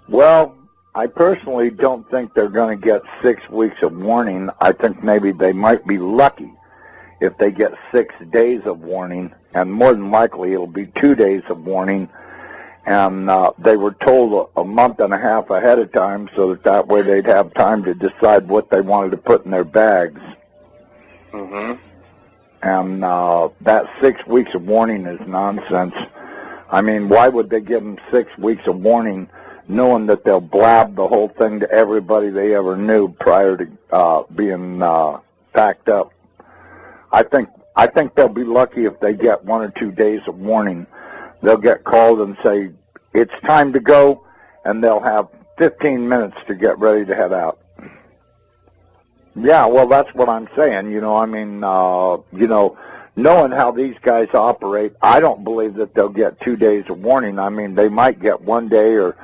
Well, I personally don't think they're going to get 6 weeks of warning. I think maybe they might be lucky if they get 6 days of warning, and more than likely it'll be 2 days of warning. And they were told a month and a half ahead of time so that way they'd have time to decide what they wanted to put in their bags. Mm-hmm. And that 6 weeks of warning is nonsense. I mean, why would they give them 6 weeks of warning knowing that they'll blab the whole thing to everybody they ever knew prior to being packed up? I think they'll be lucky if they get 1 or 2 days of warning. They'll get called and say, it's time to go, and they'll have 15 minutes to get ready to head out. Yeah, well, that's what I'm saying. I mean, knowing how these guys operate, I don't believe that they'll get 2 days of warning. I mean, they might get 1 day or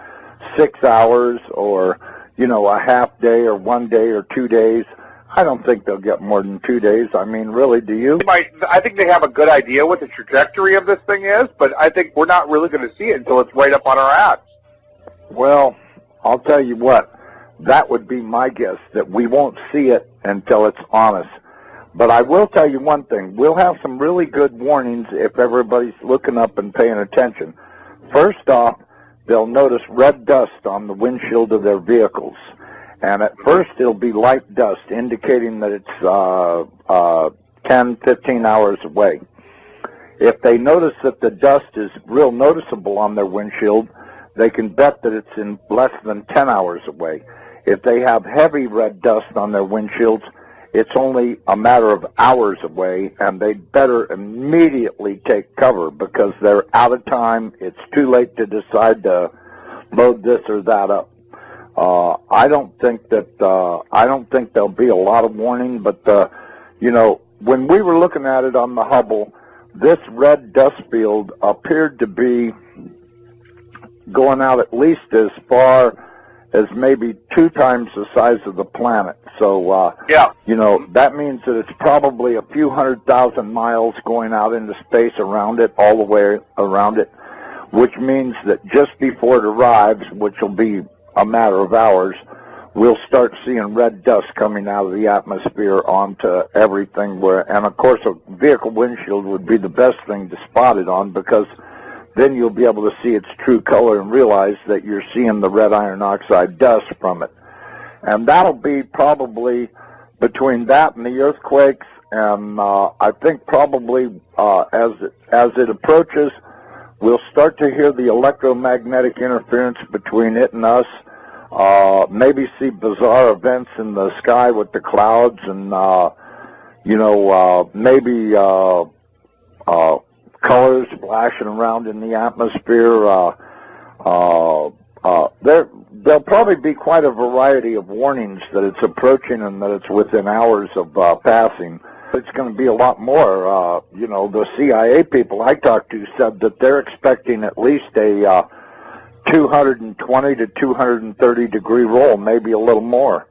6 hours or, a half day or 1 day or 2 days. I don't think they'll get more than 2 days. I mean, really, do you? I think they have a good idea what the trajectory of this thing is, but I think we're not really going to see it until it's right up on our ass. Well, I'll tell you what. That would be my guess, that we won't see it until it's on us. But I will tell you one thing. We'll have some really good warnings if everybody's looking up and paying attention. First off, they'll notice red dust on the windshield of their vehicles. And at first, it'll be light dust, indicating that it's 10, 15 hours away. If they notice that the dust is real noticeable on their windshield, they can bet that it's in less than 10 hours away. If they have heavy red dust on their windshields, it's only a matter of hours away, and they'd better immediately take cover because they're out of time. It's too late to decide to load this or that up. I don't think there'll be a lot of warning, but when we were looking at it on the Hubble, this red dust field appeared to be going out at least as far as maybe 2 times the size of the planet. So, that means that it's probably a few 100,000 miles going out into space around it, all the way around it, which means that just before it arrives, which will be a matter of hours, we'll start seeing red dust coming out of the atmosphere onto everything. And of course, a vehicle windshield would be the best thing to spot it on, because then you'll be able to see its true color and realize that you're seeing the red iron oxide dust from it. And that'll be probably between that and the earthquakes. And I think probably as it approaches, we'll start to hear the electromagnetic interference between it and us, maybe see bizarre events in the sky with the clouds, and, maybe colors flashing around in the atmosphere. There'll probably be quite a variety of warnings that it's approaching and that it's within hours of passing. It's going to be a lot more. The CIA people I talked to said that they're expecting at least a 220 to 230 degree roll, maybe a little more.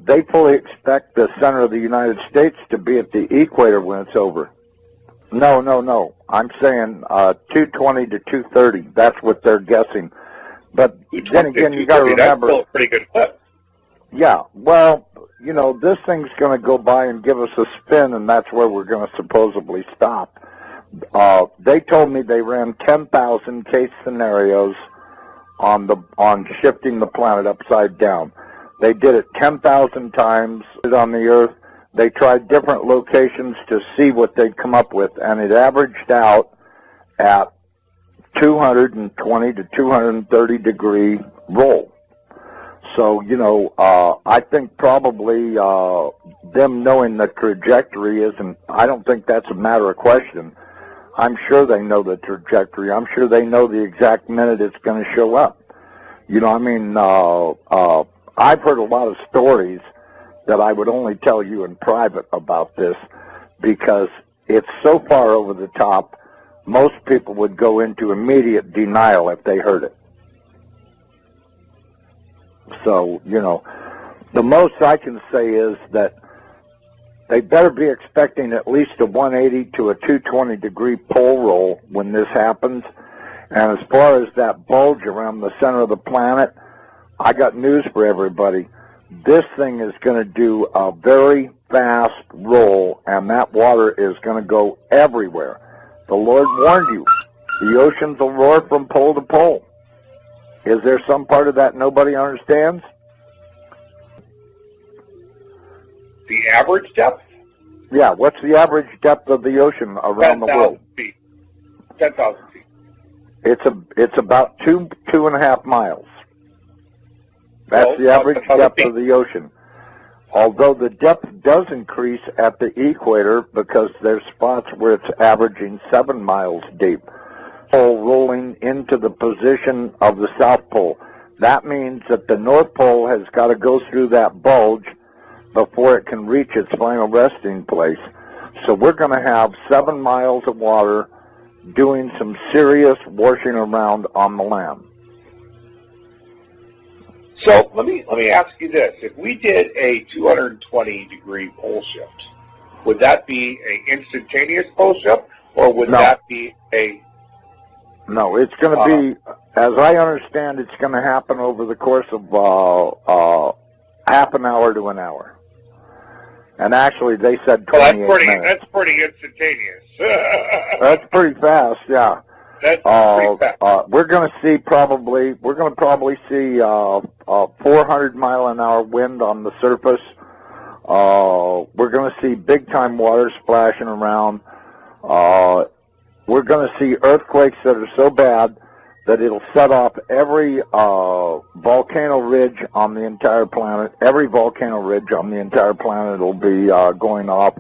They fully expect the center of the United States to be at the equator when it's over. No. I'm saying 220 to 230. That's what they're guessing. But then again, you got to remember. That's still a pretty good clip. Yeah, well, this thing's going to go by and give us a spin, and that's where we're going to supposedly stop. They told me they ran 10,000 case scenarios on shifting the planet upside down. They did it 10,000 times on the Earth. They tried different locations to see what they'd come up with, and it averaged out at 220 to 230 degree roll. So, I think probably them knowing the trajectory isn't, I don't think that's a matter of question. I'm sure they know the trajectory. I'm sure they know the exact minute it's going to show up. I've heard a lot of stories that I would only tell you in private about this, because it's so far over the top, most people would go into immediate denial if they heard it. So, the most I can say is that they better be expecting at least a 180 to a 220 degree pole roll when this happens. And as far as that bulge around the center of the planet, I got news for everybody. This thing is going to do a very fast roll, and that water is going to go everywhere. The Lord warned you. The oceans will roar from pole to pole. Is there some part of that nobody understands? The average depth? Yeah, what's the average depth of the ocean around the world? 10,000 feet. 10,000 feet. It's about 2.5 miles. That's the average depth of the ocean. Although the depth does increase at the equator because there's spots where it's averaging 7 miles deep. Pole rolling into the position of the South Pole. That means that the North Pole has got to go through that bulge before it can reach its final resting place. So we're going to have 7 miles of water doing some serious washing around on the land. So let me ask you this: if we did a 220-degree pole shift, would that be an instantaneous pole shift, or would that be a? No, it's going to be, as I understand, it's going to happen over the course of half an hour to an hour. And actually, they said 28 minutes. That's pretty instantaneous. That's pretty fast, yeah. That's pretty fast. We're going to probably see 400-mile-an-hour wind on the surface. We're going to see big-time water splashing around. We're going to see earthquakes that are so bad that it'll set off every volcano ridge on the entire planet. Every volcano ridge on the entire planet will be going off.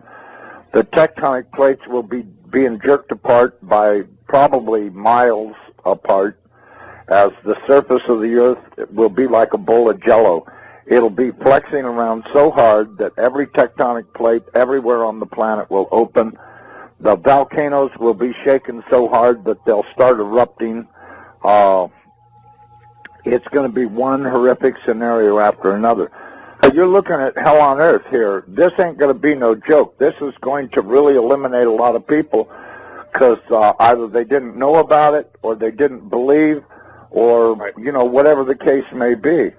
The tectonic plates will be being jerked apart by probably miles apart, as the surface of the earth will be like a bowl of jello. It'll be flexing around so hard that every tectonic plate everywhere on the planet will open. The volcanoes will be shaken so hard that they'll start erupting. It's going to be one horrific scenario after another. You're looking at hell on earth here. This ain't going to be no joke. This is going to really eliminate a lot of people because either they didn't know about it or they didn't believe, or, you know, whatever the case may be.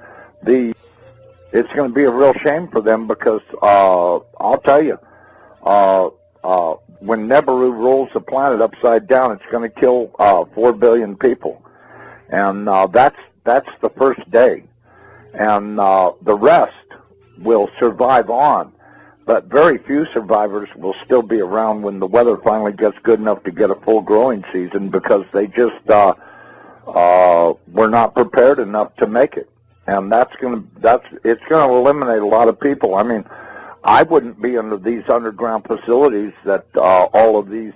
It's going to be a real shame for them because I'll tell you, when Nibiru rolls the planet upside down, it's going to kill 4 billion people. And that's the first day. And the rest will survive on. But very few survivors will still be around when the weather finally gets good enough to get a full growing season, because they just were not prepared enough to make it. And it's going to eliminate a lot of people. I mean, I wouldn't be under these underground facilities that all of these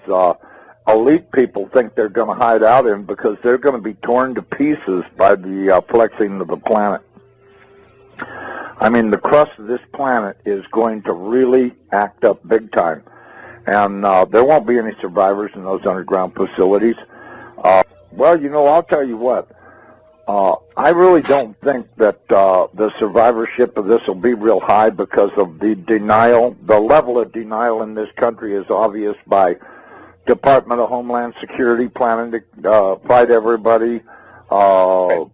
elite people think they're going to hide out in, because they're going to be torn to pieces by the flexing of the planet. I mean, the crust of this planet is going to really act up big time. And there won't be any survivors in those underground facilities. Well, you know, I'll tell you what. I really don't think that the survivorship of this will be real high because of the denial. The level of denial in this country is obvious by Department of Homeland Security planning to fight everybody. The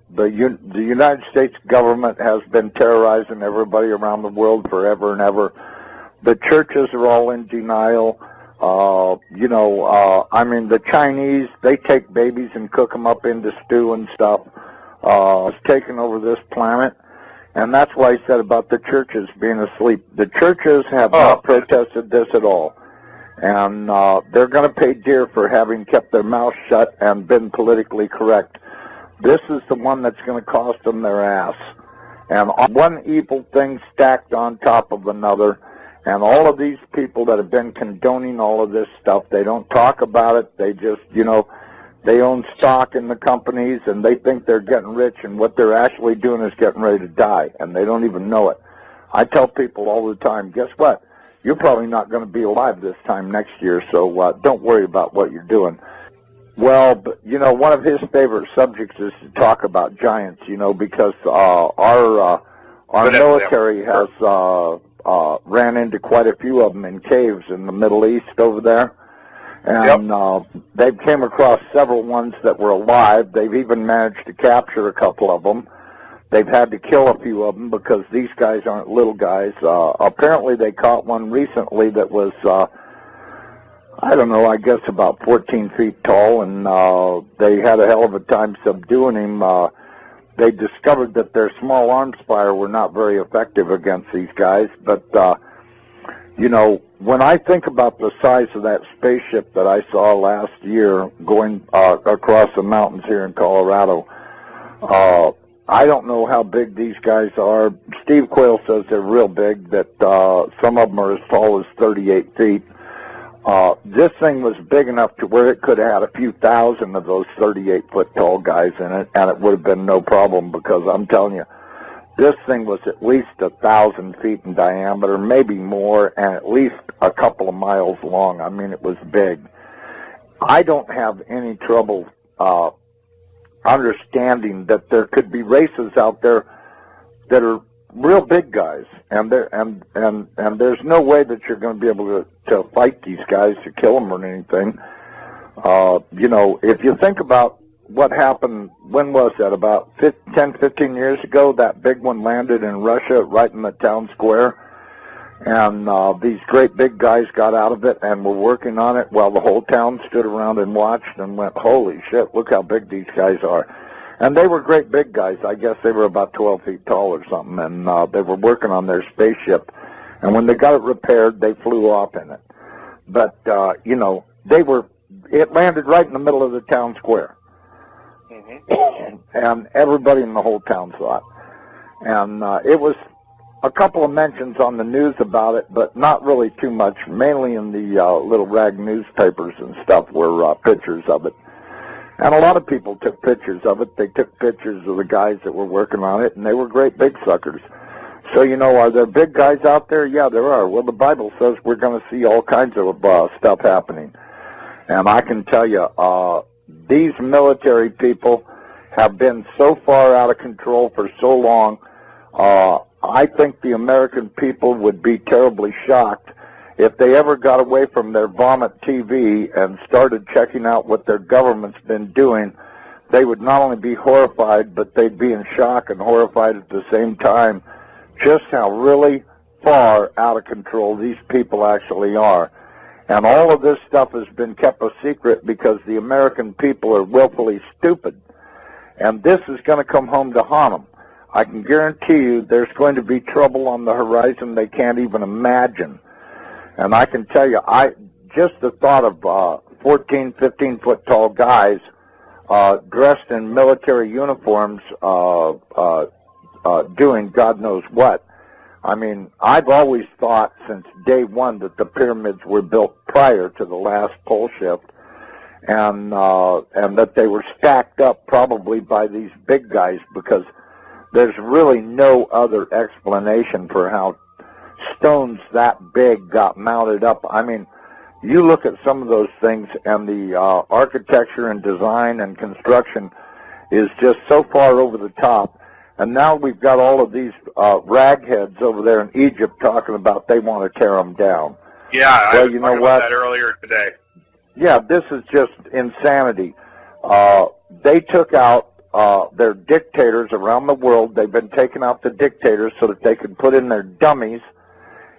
United States government has been terrorizing everybody around the world forever and ever. The churches are all in denial. I mean, the Chinese, they take babies and cook them up into stew and stuff. It's taken over this planet. And that's why I said about the churches being asleep. The churches have not protested this at all. And they're going to pay dear for having kept their mouths shut and been politically correct. This is the one that's going to cost them their ass. And one evil thing stacked on top of another. And all of these people that have been condoning all of this stuff, they don't talk about it. They just, they own stock in the companies, and they think they're getting rich, and what they're actually doing is getting ready to die, and they don't even know it. I tell people all the time, guess what? You're probably not going to be alive this time next year, so don't worry about what you're doing. Well, but, one of his favorite subjects is to talk about giants, because our military has ran into quite a few of them in caves in the Middle East over there. And they've came across several ones that were alive. They've even managed to capture a couple of them. They've had to kill a few of them because these guys aren't little guys. Apparently they caught one recently that was, I don't know, I guess about 14 feet tall, and they had a hell of a time subduing him. They discovered that their small arms fire were not very effective against these guys, but, you know, when I think about the size of that spaceship that I saw last year going across the mountains here in Colorado, I don't know how big these guys are. Steve Quayle says they're real big, that some of them are as tall as 38 feet. This thing was big enough to where it could have had a few thousand of those 38-foot tall guys in it, and it would have been no problem, because I'm telling you, this thing was at least 1,000 feet in diameter, maybe more, and at least a couple of miles long. I mean, it was big. I don't have any trouble understanding that there could be races out there that are real big guys, and there's no way that you're going to be able to fight these guys to kill them or anything. You know, if you think about what happened, when was that, about 10, 15 years ago, that big one landed in Russia right in the town square, and these great big guys got out of it and were working on it while the whole town stood around and watched and went, holy shit, look how big these guys are. And they were great big guys. I guess they were about 12 feet tall or something, and they were working on their spaceship. And when they got it repaired, they flew off in it. But, you know, it landed right in the middle of the town square. Mm-hmm. And everybody in the whole town saw it. And it was a couple of mentions on the news about it, but not really too much. Mainly in the little rag newspapers and stuff were pictures of it. And a lot of people took pictures of it. They took pictures of the guys that were working on it, and they were great big suckers. So, you know, are there big guys out there? Yeah, there are. Well, the Bible says we're going to see all kinds of stuff happening. And I can tell you, these military people have been so far out of control for so long, I think the American people would be terribly shocked if they ever got away from their vomit TV and started checking out what their government's been doing. They would not only be horrified, but they'd be in shock and horrified at the same time, just how really far out of control these people actually are. And all of this stuff has been kept a secret because the American people are willfully stupid. And this is going to come home to haunt them. I can guarantee you there's going to be trouble on the horizon they can't even imagine. And I can tell you, just the thought of 14, 15-foot tall guys dressed in military uniforms doing God knows what. I mean, I've always thought since day one that the pyramids were built prior to the last pole shift, and that they were stacked up probably by these big guys, because there's really no other explanation for how stones that big got mounted up. I mean, you look at some of those things, and the architecture and design and construction is just so far over the top. And now we've got all of these ragheads over there in Egypt talking about they want to tear them down. Yeah, well, I was you know talking what? about that earlier today. Yeah, this is just insanity. They took out their dictators around the world. They've been taking out the dictators so that they could put in their dummies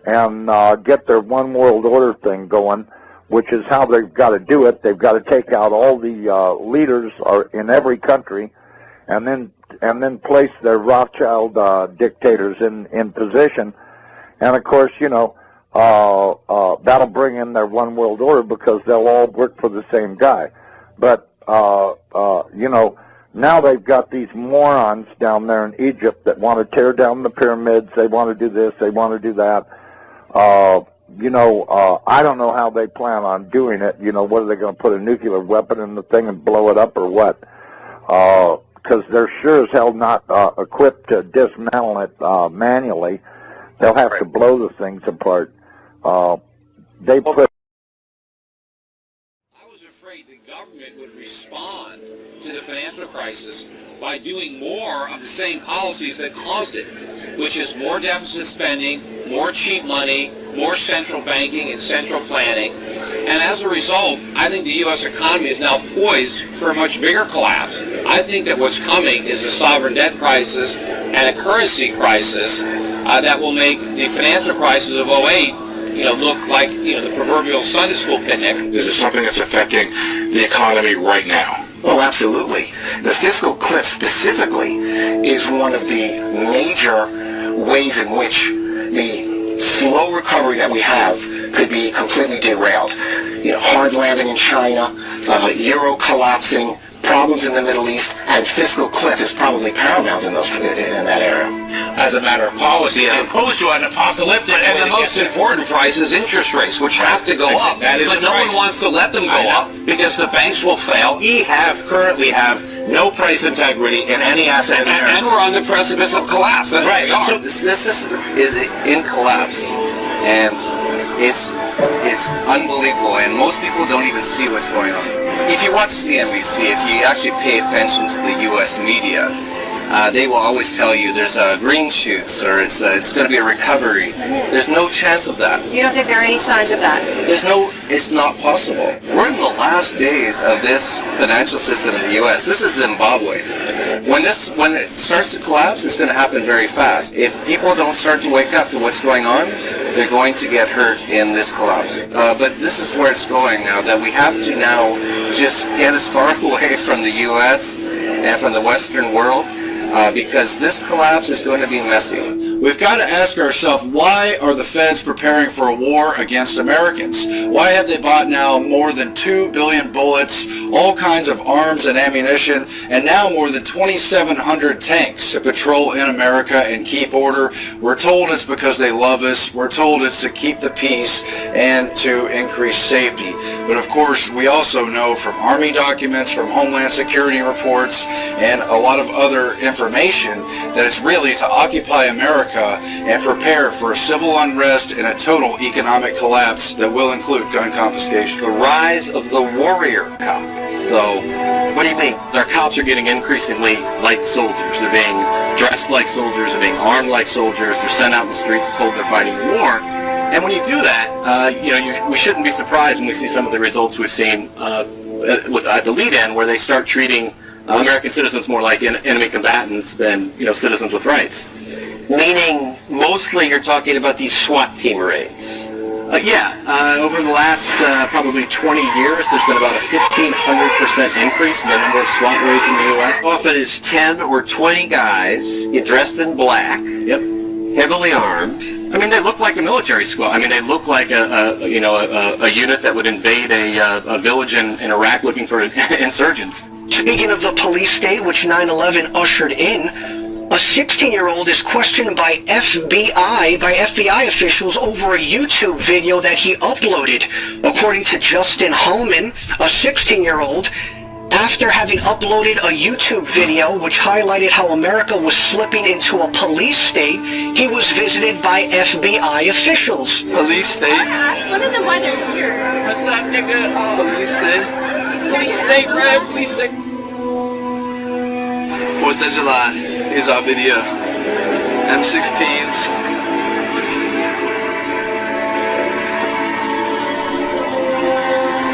and get their one world order thing going, which is how they've got to do it. They've got to take out all the leaders in every country, and then place their Rothschild dictators in position. And of course, you know, that'll bring in their one world order because they'll all work for the same guy. But you know, now they've got these morons down there in Egypt that want to tear down the pyramids. They want to do this. They want to do that. You know, I don't know how they plan on doing it. You know, what are they going to put a nuclear weapon in the thing and blow it up or what? Because they're sure as hell not equipped to dismantle it manually. They'll have to blow the things apart. They put. I was afraid the government would respond to the financial crisis by doing more of the same policies that caused it, which is more deficit spending, more cheap money, more central banking and central planning. And as a result, I think the U.S. economy is now poised for a much bigger collapse. I think that what's coming is a sovereign debt crisis and a currency crisis that will make the financial crisis of '08 look like, the proverbial Sunday school picnic. This is something that's affecting the economy right now. Oh, absolutely. The fiscal cliff specifically is one of the major ways in which the slow recovery that we have could be completely derailed. Hard landing in China, euro collapsing, problems in the Middle East, and fiscal cliff is probably paramount in that area. As a matter of policy, as opposed to an apocalyptic. And the most important price is interest rates, which have to go up. That is but no one wants to let them go up because the banks will fail. We currently have no price integrity in any asset in America. And we're on the precipice of collapse. That's right. So this system is in collapse, and it's unbelievable, and most people don't even see what's going on. If you watch CNBC, if you actually pay attention to the U.S. media, they will always tell you there's green shoots or it's going to be a recovery. There's no chance of that. You don't think there are any signs of that? It's not possible. We're in the last days of this financial system in the U.S. This is Zimbabwe. When it starts to collapse, it's going to happen very fast. If people don't start to wake up to what's going on, they're going to get hurt in this collapse. But this is where it's going now, that we have to now just get as far away from the U.S. and from the Western world, because this collapse is going to be messy. We've got to ask ourselves, why are the feds preparing for a war against Americans? Why have they bought now more than 2 billion bullets, all kinds of arms and ammunition, and now more than 2,700 tanks to patrol in America and keep order? We're told it's because they love us. We're told it's to keep the peace and to increase safety. But of course, we also know from Army documents, from Homeland Security reports, and a lot of other information that it's really to occupy America and prepare for a civil unrest and a total economic collapse that will include gun confiscation. The rise of the warrior cop. So, What do you mean? our cops are getting increasingly like soldiers. They're being dressed like soldiers, they're being armed like soldiers, they're sent out in the streets told they're fighting war. And when you do that, we shouldn't be surprised when we see some of the results we've seen at the lead-in, where they start treating American citizens more like enemy combatants than citizens with rights. Meaning, mostly you're talking about these SWAT team raids. Over the last probably 20 years, there's been about a 1,500% increase in the number of SWAT raids in the U.S. Often it's 10 or 20 guys dressed in black, Yep. heavily armed. I mean, they look like a military squad. I mean, they look like a unit that would invade a village in Iraq looking for insurgents. Speaking of the police state, which 9/11 ushered in, a 16-year-old is questioned by FBI officials over a YouTube video that he uploaded. According to Justin Holman, a 16-year-old, after having uploaded a YouTube video which highlighted how America was slipping into a police state, he was visited by FBI officials. Police state? I want to ask one of them why they're here. What's up, nigga? Police state? Police state, right? Police state. 4th of July. Here's our video. M16s.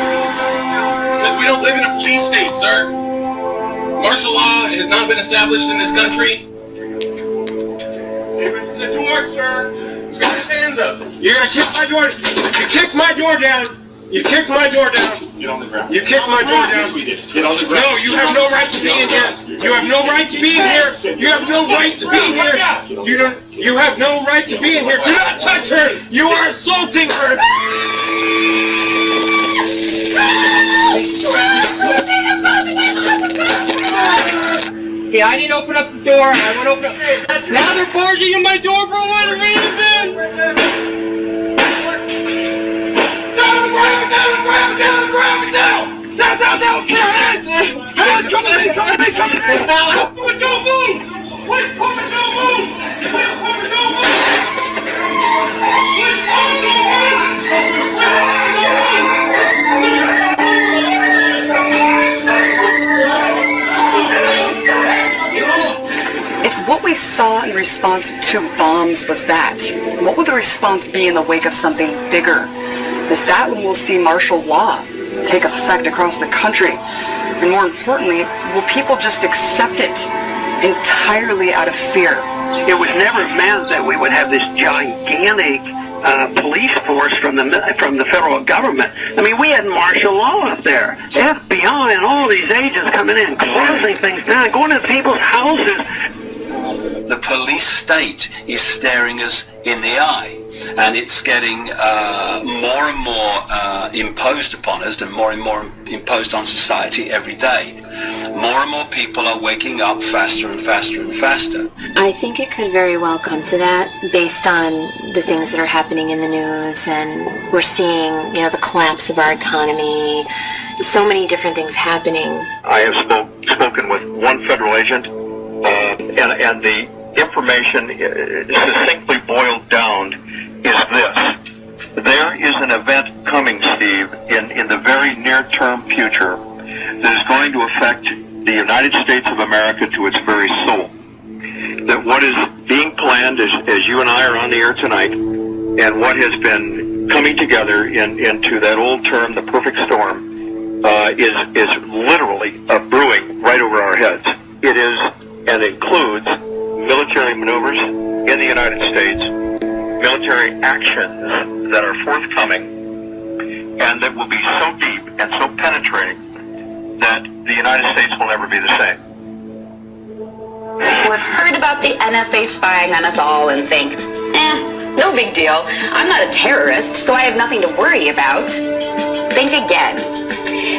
Because we don't live in a police state, sir. Martial law has not been established in this country. Open the door, sir. He's got his hand up. You're going to kick my door. You kicked my door down. You kicked my door down. Get on the ground. You kicked my door down. Yes, we did. Get on the ground. No, you have no right to be in here. You have no right to be in here. You have no right to be here. You have no right to be in here. Do not touch her. You are assaulting her. Yeah, I didn't open up the door. I went open up. Now they're barging in my door for what reason? Down! Put your hands! Hands! Come at me! Don't move! Wait, don't move! If what we saw in response to bombs was that, what would the response be in the wake of something bigger Is that when we'll see martial law take effect across the country? And more importantly, will people just accept it entirely out of fear? It was never meant that we would have this gigantic police force from the federal government. I mean, we had martial law up there. FBI and all these agents coming in, closing things down, going to people's houses. The police state is staring us in the eye, and it's getting more and more imposed upon us, and more imposed on society every day. More and more people are waking up faster and faster and faster. I think it could very well come to that, based on the things that are happening in the news, and we're seeing, the collapse of our economy, so many different things happening. I have spoken with one federal agent, and the information succinctly boiled down is this. There is an event coming, Steve, in the very near-term future that is going to affect the United States of America to its very soul. That what is being planned, as you and I are on the air tonight, and what has been coming together into that old term, the perfect storm, is literally brewing right over our heads. It is and includes military maneuvers in the United States, military actions that are forthcoming, and that will be so deep and so penetrating that the United States will never be the same. We've heard about the NSA spying on us all and think, no big deal. I'm not a terrorist, so I have nothing to worry about. Think again.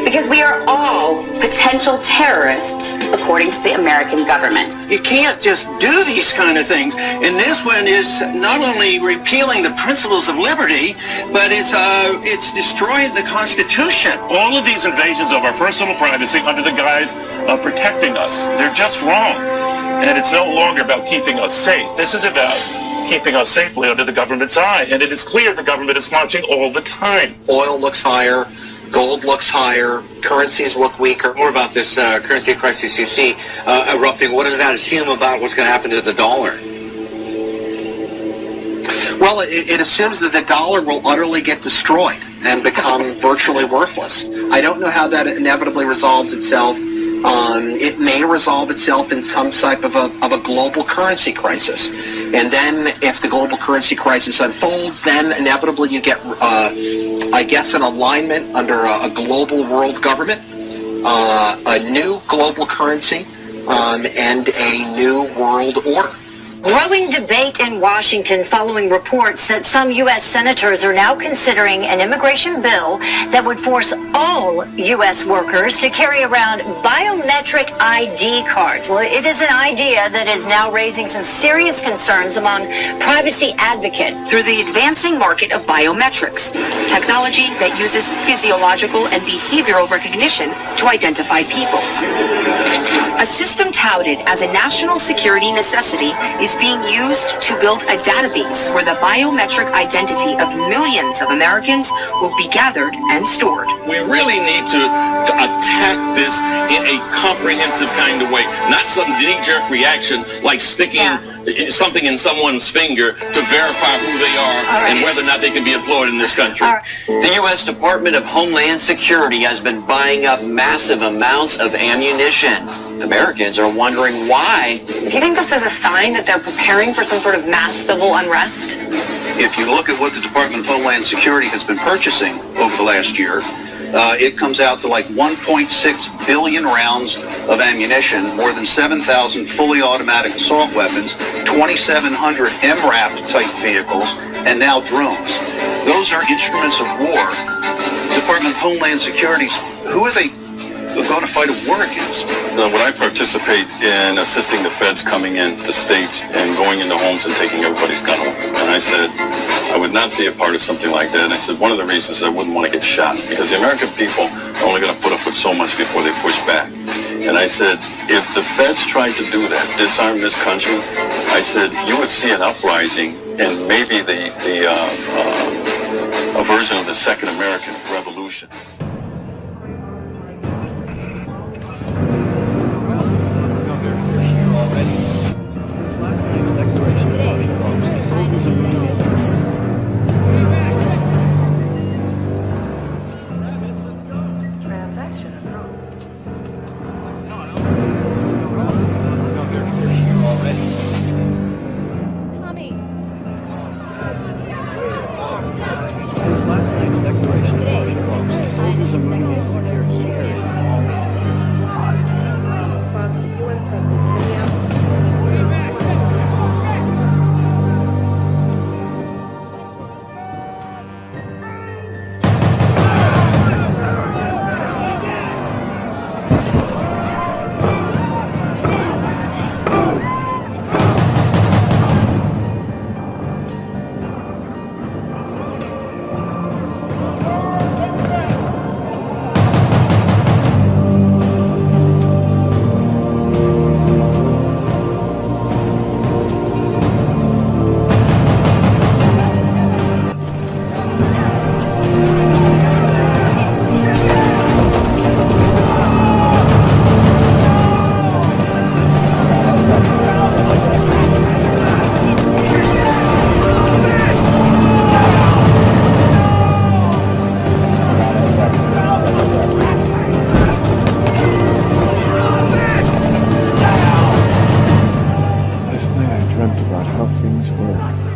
Because we are all potential terrorists, according to the American government. You can't just do these kind of things. And this one is not only repealing the principles of liberty, but it's destroying the Constitution. All of these invasions of our personal privacy under the guise of protecting us, they're just wrong. And it's no longer about keeping us safe. This is about keeping us safely under the government's eye. And it is clear the government is watching all the time. Oil looks higher. Gold looks higher, currencies look weaker. More about this currency crisis you see erupting. What does that assume about what's going to happen to the dollar? Well, it assumes that the dollar will utterly get destroyed and become virtually worthless. I don't know how that inevitably resolves itself. It may resolve itself in some type of a global currency crisis. And then if the global currency crisis unfolds, then inevitably you get, I guess, an alignment under a global world government, a new global currency, and a new world order. Growing debate in Washington following reports that some U.S. senators are now considering an immigration bill that would force all U.S. workers to carry around biometric ID cards. Well, it is an idea that is now raising some serious concerns among privacy advocates. Through the advancing market of biometrics, technology that uses physiological and behavioral recognition to identify people. A system touted as a national security necessity is being used to build a database where the biometric identity of millions of Americans will be gathered and stored. We really need to attack this in a comprehensive kind of way, not some knee-jerk reaction like sticking something in someone's finger to verify who they are and whether or not they can be employed in this country. The U.S. Department of Homeland Security has been buying up massive amounts of ammunition. Americans are wondering why. Do you think this is a sign that they're preparing for some sort of mass civil unrest? If you look at what the Department of Homeland Security has been purchasing over the last year, it comes out to like 1.6 billion rounds of ammunition, more than 7,000 fully automatic assault weapons, 2,700 MRAP type vehicles, and now drones. Those are instruments of war. Department of Homeland Security, who are they going to fight a war against? When I participate in assisting the feds coming into states and going into homes and taking everybody's gun away, and I said I would not be a part of something like that. And I said one of the reasons I wouldn't want to get shot, because the American people are only going to put up with so much before they push back. And I said, if the feds tried to do that, disarm this country, I said you would see an uprising and maybe a version of the Second American Revolution. how things were.